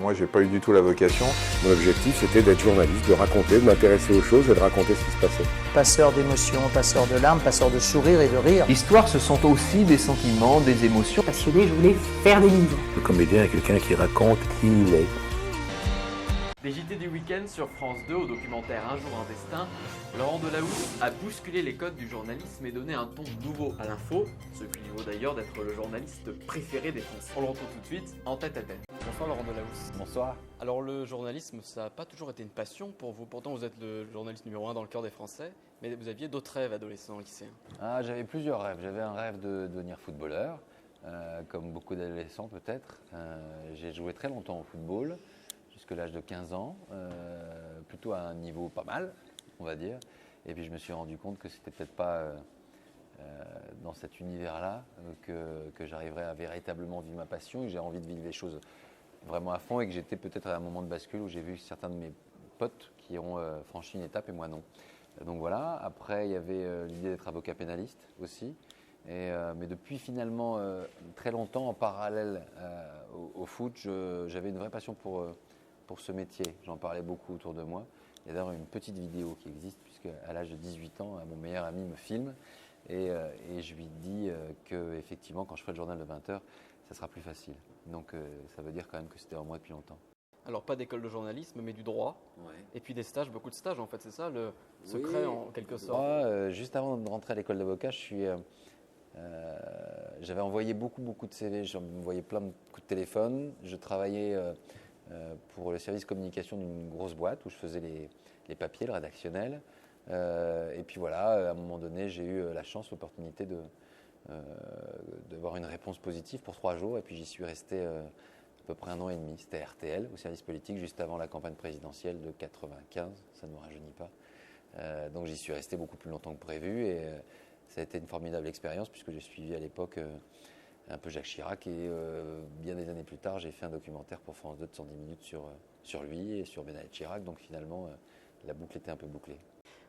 Moi, j'ai pas eu du tout la vocation. Mon objectif, c'était d'être journaliste, de raconter, de m'intéresser aux choses et de raconter ce qui se passait. Passeur d'émotions, passeur de larmes, passeur de sourires et de rires. L'histoire, ce sont aussi des sentiments, des émotions. Passionné, je voulais faire des livres. Le comédien est quelqu'un qui raconte qui il est. Les JT du week-end sur France 2 au documentaire Un jour un destin, Laurent Delahousse a bousculé les codes du journalisme et donné un ton nouveau à l'info, ce qui lui vaut d'ailleurs d'être le journaliste préféré des Français. On le retrouve tout de suite en tête à tête. Bonsoir Laurent Delahousse. Bonsoir. Alors le journalisme, ça n'a pas toujours été une passion pour vous, pourtant vous êtes le journaliste numéro 1 dans le cœur des Français, mais vous aviez d'autres rêves adolescents, lycéens. J'avais plusieurs rêves. J'avais un rêve de devenir footballeur, comme beaucoup d'adolescents peut-être. J'ai joué très longtemps au football, jusqu'à l'âge de 15 ans, plutôt à un niveau pas mal, on va dire. Et puis je me suis rendu compte que c'était peut-être pas dans cet univers-là que j'arriverais à véritablement vivre ma passion et que j'ai envie de vivre les choses vraiment à fond et que j'étais peut-être à un moment de bascule où j'ai vu certains de mes potes qui ont franchi une étape et moi non. Donc voilà, après il y avait l'idée d'être avocat pénaliste aussi. Mais depuis finalement très longtemps en parallèle au foot, j'avais une vraie passion pour ce métier. J'en parlais beaucoup autour de moi. Il y a d'ailleurs une petite vidéo qui existe puisque à l'âge de 18 ans, mon meilleur ami me filme et je lui dis qu'effectivement quand je ferai le journal de 20h, ça sera plus facile. Donc ça veut dire quand même que c'était en moi depuis longtemps. Alors pas d'école de journalisme, mais du droit, Ouais. et puis des stages, beaucoup de stages en fait, c'est ça le secret en quelque sorte. Moi, juste avant de rentrer à l'école d'avocat, j'avais envoyé beaucoup de CV, j'envoyais plein de coups de téléphone. Je travaillais pour le service communication d'une grosse boîte où je faisais les papiers, le rédactionnel. Et puis voilà, à un moment donné, j'ai eu la chance, l'opportunité d'avoir une réponse positive pour 3 jours. Et puis j'y suis resté à peu près 1 an et demi. C'était RTL, au service politique, juste avant la campagne présidentielle de 95. Ça ne me rajeunit pas. Donc j'y suis resté beaucoup plus longtemps que prévu. Et ça a été une formidable expérience puisque j'ai suivi à l'époque un peu Jacques Chirac et bien des années plus tard, j'ai fait un documentaire pour France 2 de 110 minutes sur lui et sur Benaïd Chirac. Donc finalement, la boucle était un peu bouclée.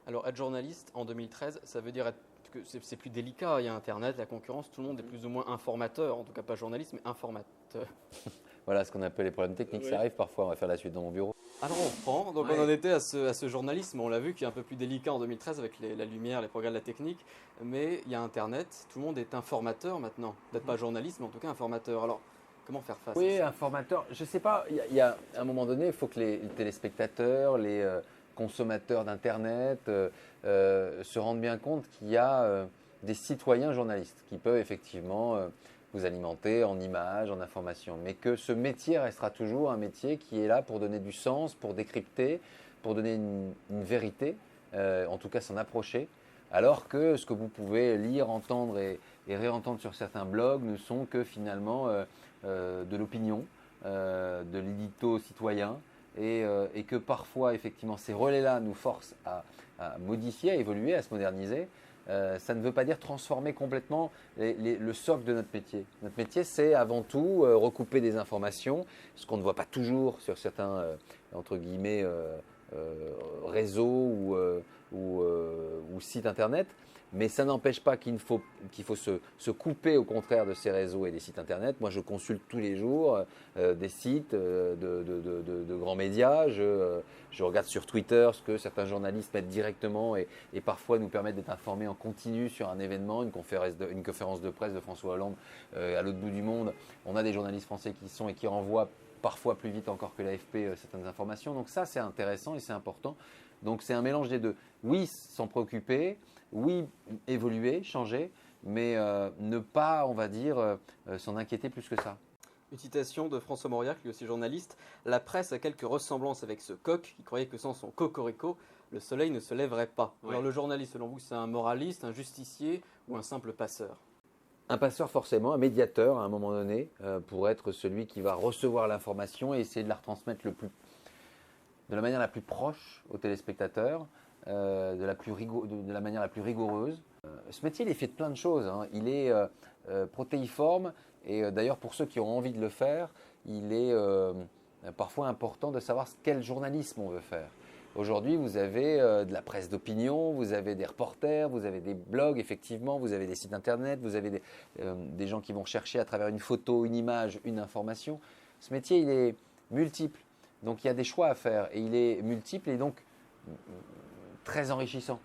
Alors être journaliste en 2013, ça veut dire que c'est plus délicat, il y a Internet, la concurrence, tout le monde est plus ou moins informateur, en tout cas pas journaliste, mais informateur. Voilà ce qu'on appelle les problèmes techniques, Oui. Ça arrive parfois, on va faire la suite dans mon bureau. Alors on reprend, donc on en était à ce journalisme, on l'a vu qui est un peu plus délicat en 2013 avec la lumière, les progrès de la technique, mais il y a Internet, tout le monde est informateur maintenant, peut-être pas journaliste, mais en tout cas informateur. Alors comment faire face à Oui, ça? informateur, je sais pas, il y a à un moment donné, il faut que les téléspectateurs, les consommateurs d'Internet se rendent bien compte qu'il y a des citoyens journalistes qui peuvent effectivement vous alimenter en images, en informations, mais que ce métier restera toujours un métier qui est là pour donner du sens, pour décrypter, pour donner une vérité, en tout cas s'en approcher, alors que ce que vous pouvez lire, entendre et réentendre sur certains blogs ne sont que finalement de l'opinion, de l'édito citoyen, et que parfois effectivement ces relais-là nous forcent à modifier, à évoluer, à se moderniser. Ça ne veut pas dire transformer complètement le socle de notre métier. Notre métier, c'est avant tout recouper des informations, ce qu'on ne voit pas toujours sur certains, entre guillemets, réseaux ou sites internet. Mais ça n'empêche pas qu'il faut se couper au contraire de ces réseaux et des sites internet. Moi, je consulte tous les jours des sites de grands médias. Je regarde sur Twitter ce que certains journalistes mettent directement et parfois nous permettent d'être informés en continu sur un événement, une conférence de presse de François Hollande à l'autre bout du monde. On a des journalistes français qui sont et qui renvoient parfois plus vite encore que l'AFP certaines informations. Donc ça, c'est intéressant et c'est important. Donc c'est un mélange des deux. Oui, s'en préoccuper. Oui, évoluer, changer, mais ne pas, on va dire, s'en inquiéter plus que ça. Une citation de François Mauriac, lui aussi journaliste. La presse a quelques ressemblances avec ce coq qui croyait que sans son cocorico, le soleil ne se lèverait pas. Ouais. Alors le journaliste, selon vous, c'est un moraliste, un justicier ou un simple passeur? Un passeur forcément, un médiateur à un moment donné, pour être celui qui va recevoir l'information et essayer de la retransmettre de la manière la plus proche aux téléspectateurs, de la manière la plus rigoureuse. Ce métier, il est fait de plein de choses, hein. Il est protéiforme et d'ailleurs pour ceux qui ont envie de le faire, il est parfois important de savoir quel journalisme on veut faire. Aujourd'hui, vous avez de la presse d'opinion, vous avez des reporters, vous avez des blogs, effectivement, vous avez des sites internet, vous avez des gens qui vont chercher à travers une photo, une image, une information. Ce métier, multiple. Donc il y a des choix à faire et il est multiple et donc très enrichissant.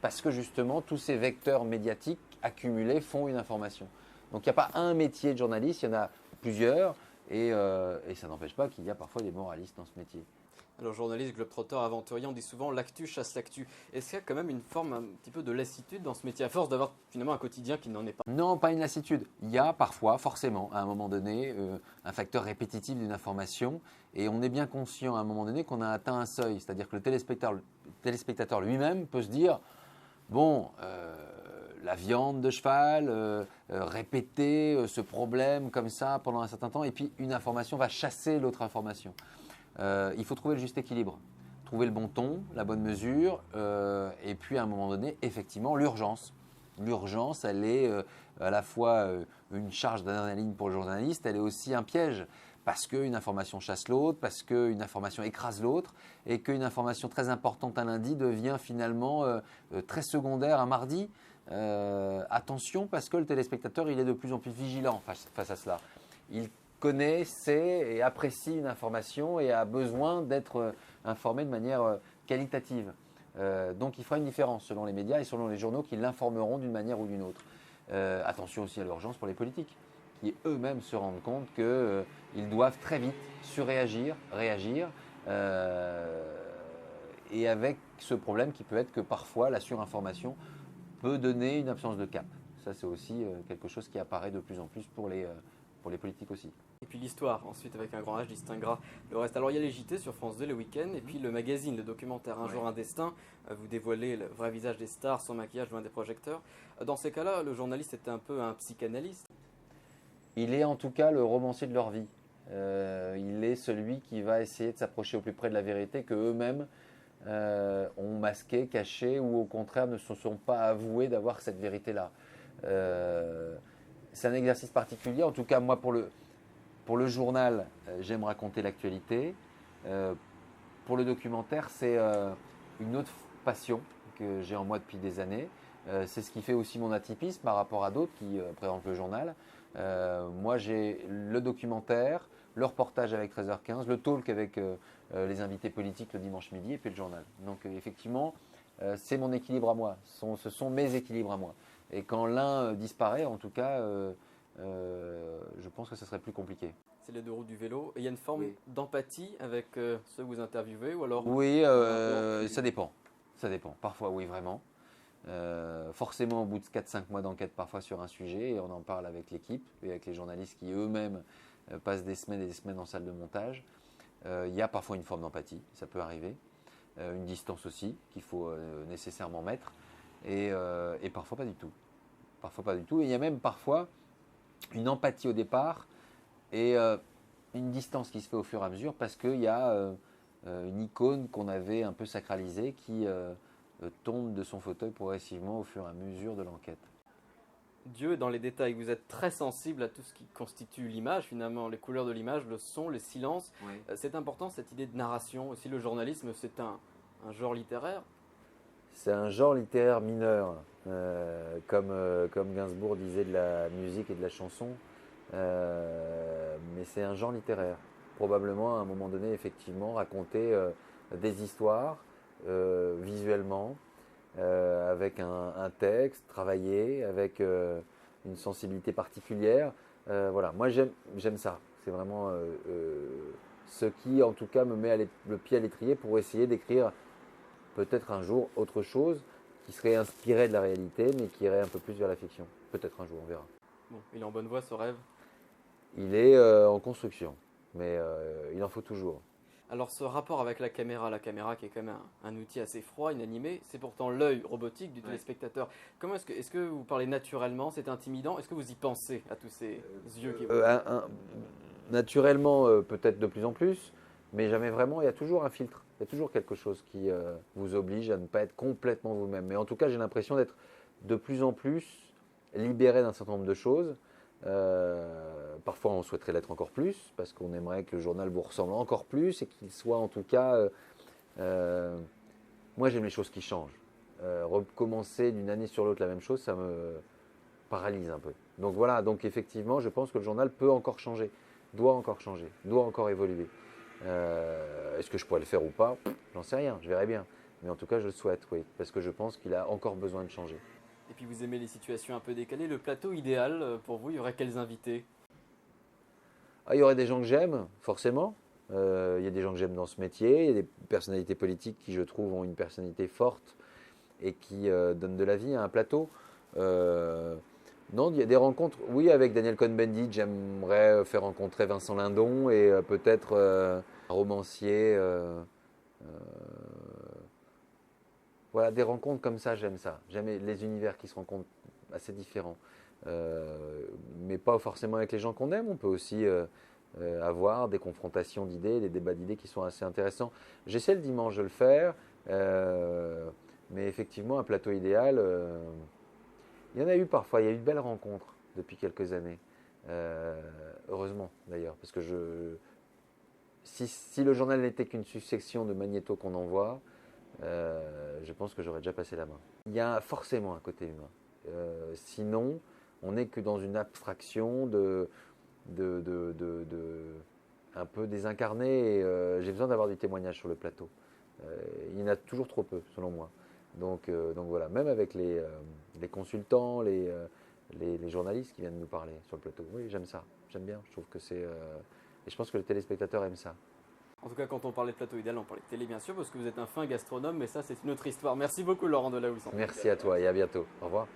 Parce que justement, tous ces vecteurs médiatiques accumulés font une information. Donc il n'y a pas un métier de journaliste, il y en a plusieurs et ça n'empêche pas qu'il y a parfois des moralistes dans ce métier. Alors journaliste, globetrotter, aventurier, on dit souvent l'actu chasse l'actu. Est-ce qu'il y a quand même une forme un petit peu de lassitude dans ce métier, à force d'avoir finalement un quotidien qui n'en est pas? Non, pas une lassitude. Il y a parfois, forcément, à un moment donné, un facteur répétitif d'une information et on est bien conscient à un moment donné qu'on a atteint un seuil. C'est-à-dire que le téléspectateur lui-même peut se dire, bon, la viande de cheval, répéter ce problème comme ça pendant un certain temps et puis une information va chasser l'autre information. Il faut trouver le juste équilibre, trouver le bon ton, la bonne mesure, et puis à un moment donné, effectivement, l'urgence. L'urgence, elle est à la fois une charge d'adrénaline pour le journaliste, elle est aussi un piège, parce qu'une information chasse l'autre, parce qu'une information écrase l'autre, et qu'une information très importante un lundi devient finalement très secondaire un mardi. Attention, parce que le téléspectateur, il est de plus en plus vigilant face à cela. Il connaît, sait et apprécie une information et a besoin d'être informé de manière qualitative. Donc il fera une différence selon les médias et selon les journaux qui l'informeront d'une manière ou d'une autre. Attention aussi à l'urgence pour les politiques, qui eux-mêmes se rendent compte qu'ils doivent très vite surréagir, réagir, et avec ce problème qui peut être que parfois la surinformation peut donner une absence de cap. Ça c'est aussi quelque chose qui apparaît de plus en plus pour les politiques aussi. Et puis l'histoire, ensuite avec un grand H distinguera le reste. Alors il y a les JT sur France 2 le week-end, et puis le magazine, le documentaire Un jour un destin. Vous dévoilez le vrai visage des stars sans maquillage loin des projecteurs. Dans ces cas-là, le journaliste était un peu un psychanalyste. Il est en tout cas le romancier de leur vie. Il est celui qui va essayer de s'approcher au plus près de la vérité que eux-mêmes ont masqué, caché ou au contraire ne se sont pas avoués d'avoir cette vérité-là. C'est un exercice particulier. En tout cas, moi, pour le journal, j'aime raconter l'actualité. Pour le documentaire, c'est une autre passion que j'ai en moi depuis des années. C'est ce qui fait aussi mon atypisme par rapport à d'autres qui présentent le journal. Moi, j'ai le documentaire, le reportage avec 13h15, le talk avec les invités politiques le dimanche midi et puis le journal. Donc, effectivement, c'est mon équilibre à moi. Ce sont mes équilibres à moi. Et quand l'un disparaît, en tout cas, je pense que ce serait plus compliqué. C'est les deux roues du vélo. Et il y a une forme d'empathie avec ceux que vous interviewez ou alors... Oui, ça dépend. Ça dépend. Parfois, oui, vraiment. Forcément, au bout de 4-5 mois d'enquête, parfois sur un sujet, et on en parle avec l'équipe et avec les journalistes qui eux-mêmes passent des semaines et des semaines en salle de montage. Il y a parfois une forme d'empathie, ça peut arriver. Une distance aussi, qu'il faut nécessairement mettre. Et parfois pas du tout. Parfois pas du tout. Et il y a même parfois une empathie au départ et une distance qui se fait au fur et à mesure parce qu'il y a une icône qu'on avait un peu sacralisée qui tombe de son fauteuil progressivement au fur et à mesure de l'enquête. Dieu est dans les détails. Vous êtes très sensible à tout ce qui constitue l'image, finalement, les couleurs de l'image, le son, les silences. Oui. C'est important cette idée de narration. Aussi, le journalisme, c'est un genre littéraire. C'est un genre littéraire mineur, comme Gainsbourg disait de la musique et de la chanson, mais c'est un genre littéraire. Probablement, à un moment donné, effectivement, raconter des histoires visuellement, avec un texte travaillé, avec une sensibilité particulière. Voilà, moi j'aime ça. C'est vraiment ce qui, en tout cas, me met le pied à l'étrier pour essayer d'écrire peut-être un jour autre chose qui serait inspiré de la réalité, mais qui irait un peu plus vers la fiction. Peut-être un jour, on verra. Bon, il est en bonne voie, ce rêve? Il est en construction, mais il en faut toujours. Alors ce rapport avec la caméra qui est quand même un outil assez froid, inanimé, c'est pourtant l'œil robotique du téléspectateur. Comment est-ce que vous parlez naturellement? C'est intimidant? Est-ce que vous y pensez à tous ces yeux qui naturellement, peut-être de plus en plus, mais jamais vraiment. Il y a toujours un filtre. Il y a toujours quelque chose qui vous oblige à ne pas être complètement vous-même. Mais en tout cas, j'ai l'impression d'être de plus en plus libéré d'un certain nombre de choses. Parfois, on souhaiterait l'être encore plus, parce qu'on aimerait que le journal vous ressemble encore plus et qu'il soit en tout cas... moi, j'aime les choses qui changent. Recommencer d'une année sur l'autre la même chose, ça me paralyse un peu. Donc voilà, donc effectivement, je pense que le journal peut encore changer, doit encore évoluer. Est-ce que je pourrais le faire ou pas? J'en sais rien, je verrai bien. Mais en tout cas, je le souhaite, oui, parce que je pense qu'il a encore besoin de changer. Et puis vous aimez les situations un peu décalées. Le plateau idéal, pour vous, il y aurait quels invités? Ah, il y aurait des gens que j'aime, forcément. Il y a des gens que j'aime dans ce métier. Il y a des personnalités politiques qui, je trouve, ont une personnalité forte et qui donnent de la vie à un plateau. Non, il y a des rencontres. Oui, avec Daniel Cohn-Bendit, j'aimerais faire rencontrer Vincent Lindon et peut-être un romancier. Voilà, des rencontres comme ça, j'aime ça. J'aime les univers qui se rencontrent assez différents. Mais pas forcément avec les gens qu'on aime. On peut aussi avoir des confrontations d'idées, des débats d'idées qui sont assez intéressants. J'essaie le dimanche de le faire, mais effectivement, un plateau idéal, il y en a eu parfois. Il y a eu de belles rencontres depuis quelques années. Heureusement, d'ailleurs, parce que si le journal n'était qu'une succession de magnétos qu'on envoie, je pense que j'aurais déjà passé la main. Il y a forcément un côté humain. Sinon, on n'est que dans une abstraction un peu désincarné. Et, j'ai besoin d'avoir du témoignage sur le plateau. Il y en a toujours trop peu, selon moi. Donc voilà, même avec les consultants, les journalistes qui viennent nous parler sur le plateau. Oui, j'aime ça. J'aime bien. Je trouve que c'est... et je pense que le téléspectateur aime ça. En tout cas, quand on parlait de plateau idéal, on parlait de télé, bien sûr, parce que vous êtes un fin gastronome, mais ça, c'est une autre histoire. Merci beaucoup, Laurent Delahousse. Merci à toi et à bientôt. Au revoir.